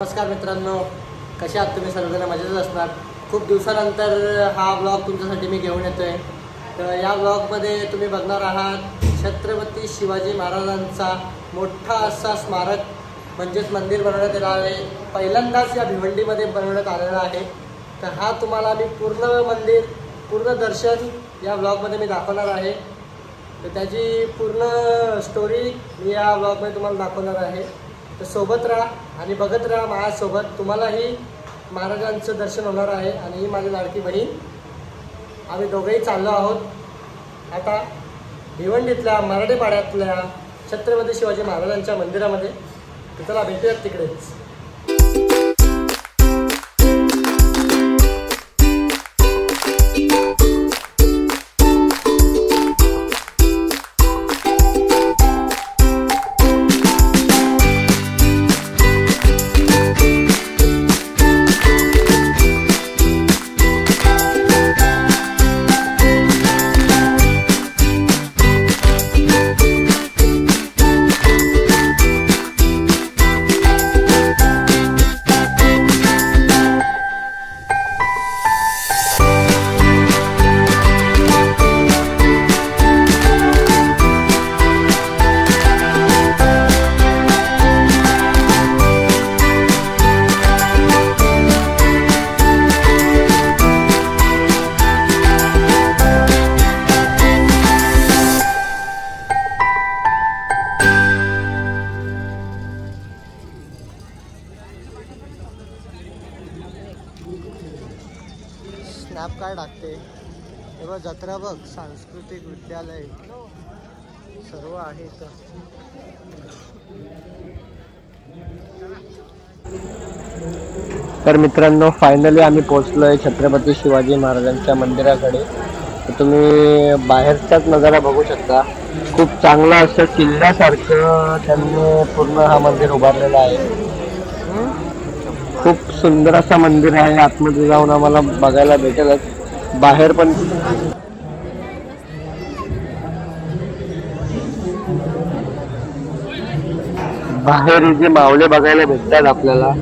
नमस्कार मित्रांनो, कसे आहात तुम्ही? सर्वजण मजेतच असणार. खूप दिवसानंतर हा ब्लॉग तुमच्यासाठी मी घेऊन येतोय. तर या ब्लॉगमध्ये तुम्ही बघणार आहात छत्रपती शिवाजी महाराजांचा मोठा असा स्मारक म्हणजेच मंदिर बनवण्यात येणार आहे. पहिल्यांदाच या भिवंडीमध्ये बनवण्यात आलेला आहे. तर हा तुम्हाला मी पूर्ण मंदिर पूर्ण दर्शन या ब्लॉगमध्ये मी दाखवणार आहे. तर त्याची पूर्ण स्टोरी मी या ब्लॉगमध्ये तुम्हाला दाखवणार आहे. तर सोबत राहा आणि बघत राहा माझ्यासोबत. तुम्हालाही महाराजांचं दर्शन होणार आहे. आणि ही माझी लाडकी बहीण, आम्ही दोघंही चाललो आहोत आता भिवंडीतल्या मराठेपाड्यातल्या छत्रपती शिवाजी महाराजांच्या मंदिरामध्ये. तर चला भेटूयात तिकडेच. स्नॅप काय टाकते हे बघ. जत्रा बघ, सांस्कृतिक विद्यालय सर्व आहे इथं. तर मित्रांनो, फायनली आम्ही पोहोचलोय छत्रपती शिवाजी महाराजांच्या मंदिराकडे. तर तुम्ही बाहेरचाच नजारा बघू शकता. खूप चांगला असं किल्ल्यासारखं त्यांनी पूर्ण हा मंदिर उभारलेला आहे. खूप सुंदर असं मंदिर आहे. आतमध्ये जाऊन आम्हाला बघायला भेटेलच. बाहेर पण बाहेर जे मावळे बघायला भेटतात आपल्याला.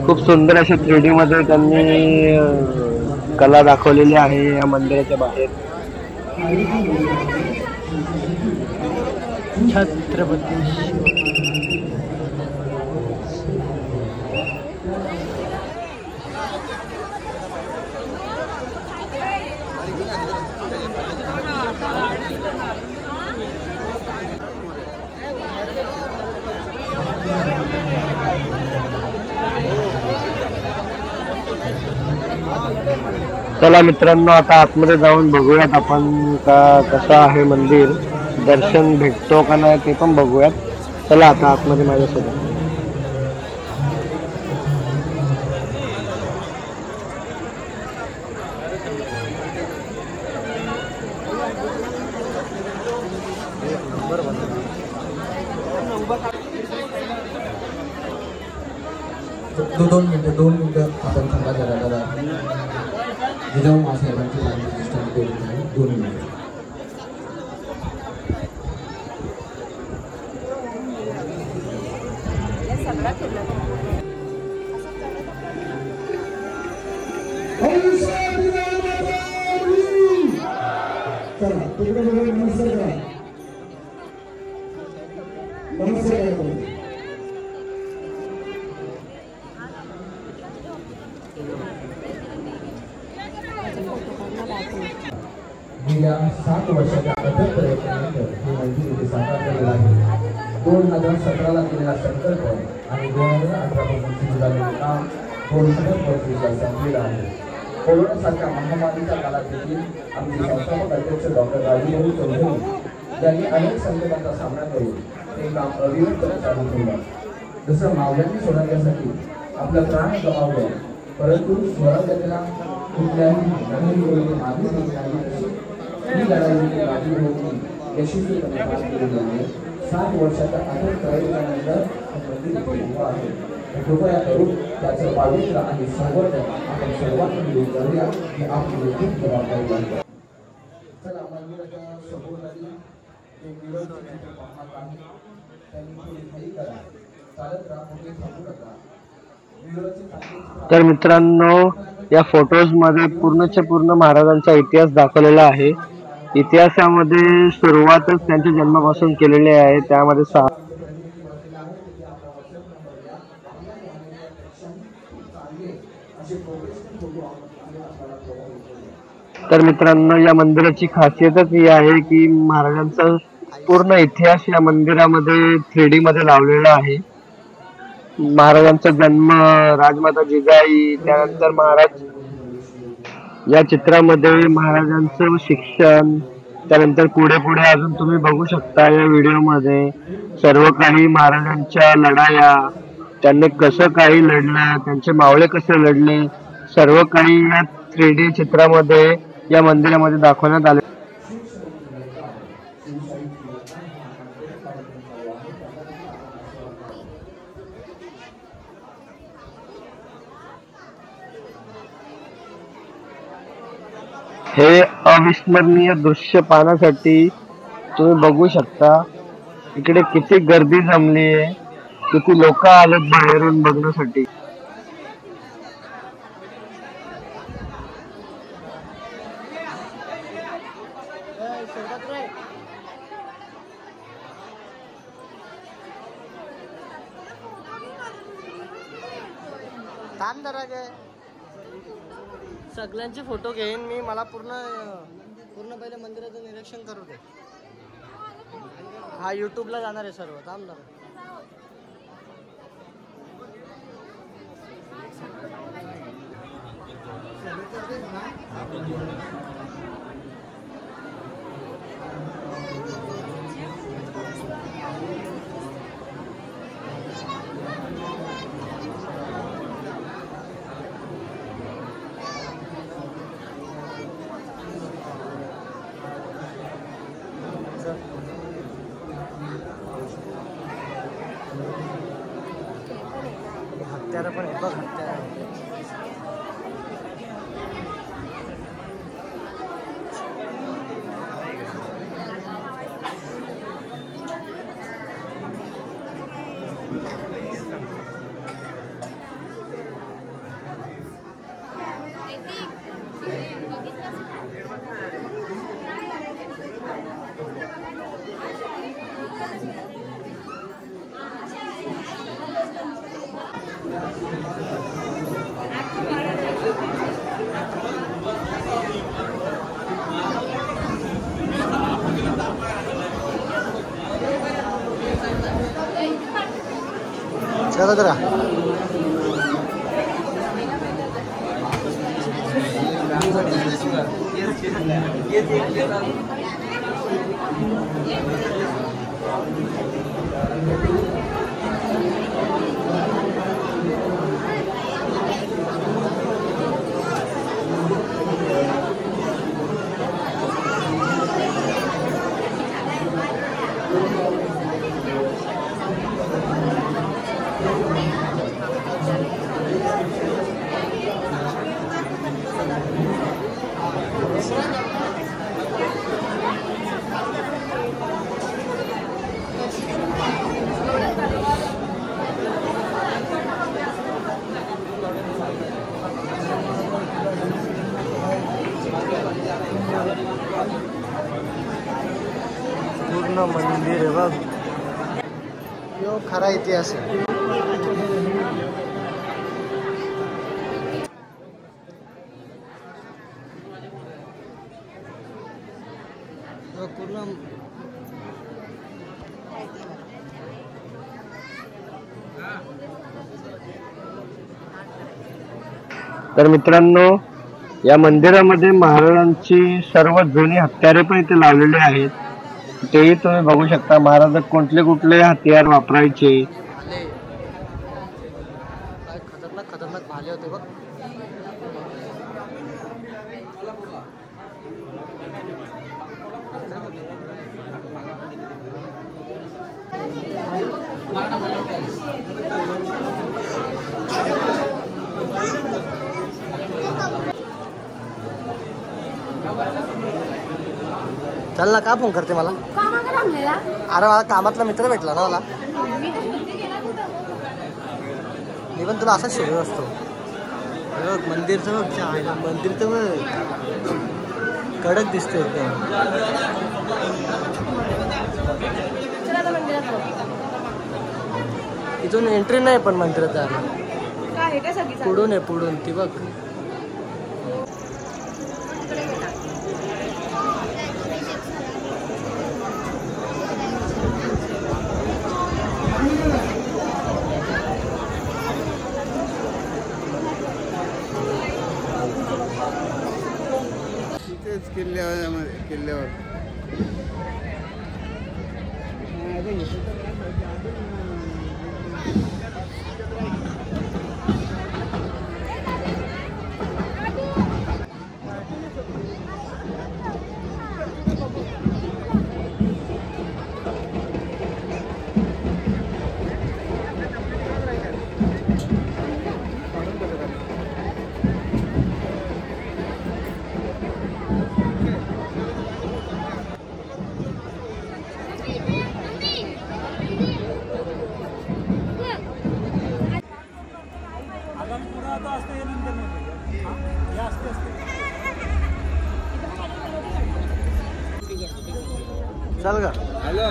खूप सुंदर अशा 3D मध्ये त्यांनी कला दाखवलेली आहे या मंदिराच्या बाहेर. छत्रपती चला मित्रांनो, आता आतमध्ये जाऊन बघूयात आपण का कसं आहे मंदिर. दर्शन भेटतो का नाही ते पण बघूयात. चला आता आतमध्ये माझ्यासोबत. दोन मिनिटं आपण थांबा जरा जिजाऊ मासाहेबांची प्रतिष्ठान करून आहे. 2 मिनिटं. चला तिकडे नमस्कार करा. नमस्कार करा. गेल्या 7 वर्षाच्या अथक प्रयत्नानंतर हे मंदिर इथे साकार झालेलं आहे. 2017ला केलेला संकल्प आणि 2018 पासून सुरू झालेले काम 2025ला संपलेलं आहे. कोरोनासारख्या महामारीच्या काळात देखील आमचे संस्थापक अध्यक्ष डॉक्टर राजीभाऊ चौधरी यांनी अनेक संकटांचा सामना करून ते काम अविरतपणे चालू ठेवलं. जसं मावळ्यांनी स्वराज्यासाठी आपलं प्राण गमावलं, परंतु स्वराज्याला कुठल्याही नवीन गोष्टी मागे नाही. ही लढाई राजीभाऊंनी यशस्वीपणे पार केलेली आहे. 7 वर्षाच्या अथक प्रयत्नानंतर मंदिर उभं आहे. कृपया करून त्याचं पावित्र्य आणि संवर्धन आपण सर्वांनी मिळून करूया ही आपली नैतिक जबाबदारी आहे. चला मंदिराच्या सभोवताली पाहत आहे त्यांनी थोडी घाई करा. चालत राहा, कुठे थांबू नका. तर मित्रांनो, या फोटोज मध्ये पूर्णच्या पूर्ण महाराजांचा इतिहास दाखवलेला आहे. इतिहासामध्ये सुरुवातच त्यांच्या जन्मापासून केलेली आहे. त्यामध्ये तर मित्रांनो, या मंदिराची खासियतच ही आहे की महाराजांचा पूर्ण इतिहास या मंदिरामध्ये 3D मध्ये लावलेला आहे. महाराजांचा जन्म, राजमाता जिजाई, त्यानंतर महाराज या चित्रामध्ये महाराजांचं शिक्षण, त्यानंतर पुढे पुढे अजून तुम्ही बघू शकता या व्हिडिओमध्ये सर्व काही महाराजांच्या लढाया, त्यांनी कसं काही लढलं, त्यांचे मावळे कसे लढले, सर्व काही या 3D चित्रामध्ये या मंदिरामध्ये दाखवण्यात आले. हे अविस्मरणीय दृश्य पाहण्यासाठी तुम्ही बघू शकता इकडे किती गर्दी जमली आहे, किती लोक आलेत बाहेरून बघण्यासाठी. सगळ्यांचे फोटो घेईन मी, मला पूर्ण पहिले मंदिराचं निरीक्षण करू दे. हा यूट्यूबला जाणार आहे सर्व. थांब जरा. हत्यारं पण आहे बघ, हत्यारं. चला जरा. पूर्ण मंदिर आहे बघ. यो खरा इतिहास आहे. पूर्ण तर मित्रांनो, या मंदिरामध्ये महाराजांची सर्व जुनी हत्यारे पण इथे लावलेली आहेत. तेही तुम्ही बघू शकता. महाराज कुठले कुठले हत्यार वापरायचे. खतरनाक खतरनाक भाले होते बघ. चल ना, का फोन करते मला? अरे मला कामातला मित्र भेटला ना मला. मी पण तुला असाच शोधत असतो. बघ मंदिरचं बघ, आहे मंदिरचं बघ, कडक दिसतंय एकदम. इथून एंट्री नाही पण मंदिरात पुढून आहे, पुढून ती बघ. किल्ल्यावर चल का. हॅलो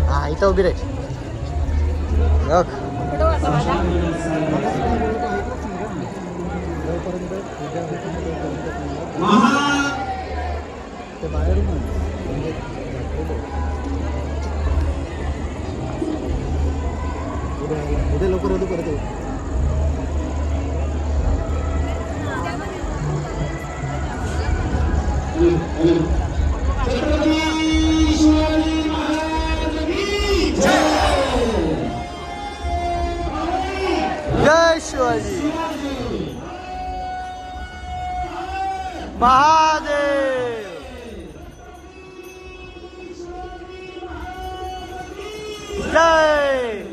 हा इथं उभी रे. बघ उद्या लवकर होतो परत. जय शिवाजी महादेव. जय.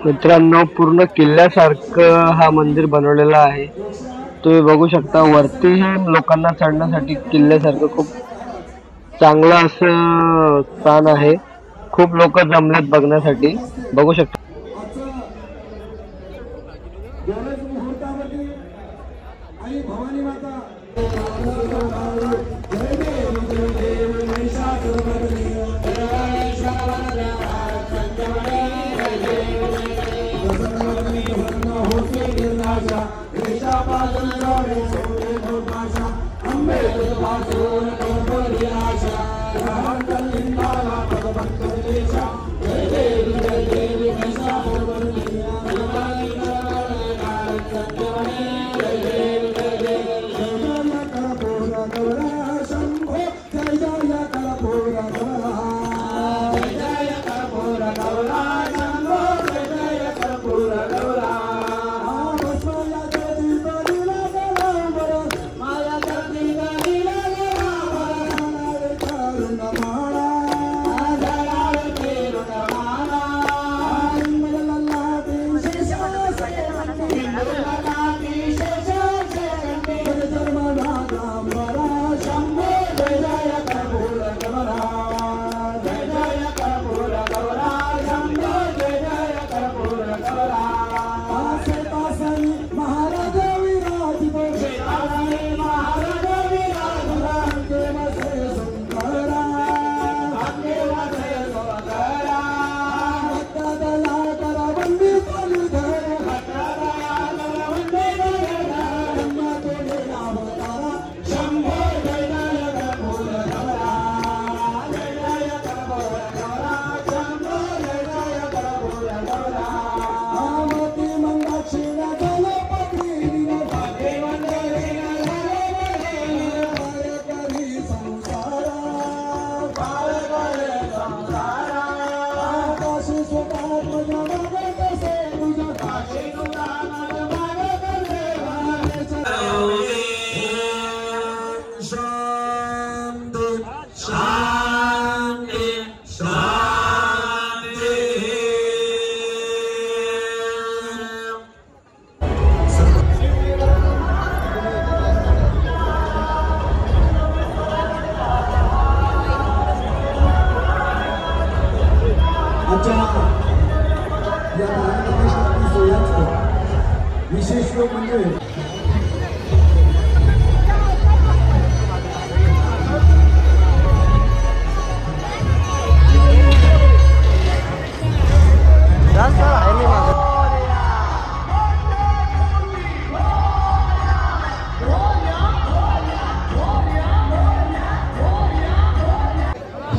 मित्रांनो, पूर्ण किल्ल्यासारखं हा मंदिर बनवलेलं आहे. तुम्ही बघू शकता वरतीही लोकांना चढण्यासाठी किल्ल्यासारखं खूप चांगलं असं स्थान आहे. खूप लोक जमलेत बघण्यासाठी, बघू शकता. विशेष म्हणजे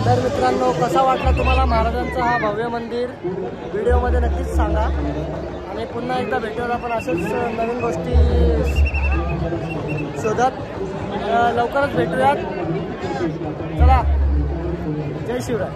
तर मित्रांनो, कसा वाटला तुम्हाला महाराजांचा हा भव्य मंदिर? व्हिडिओमध्ये नक्कीच सांगा आणि पुन्हा एकदा भेटूयात आपण असेच नवीन गोष्टी शोधत. लवकरच भेटूयात. चला, जय शिवराय.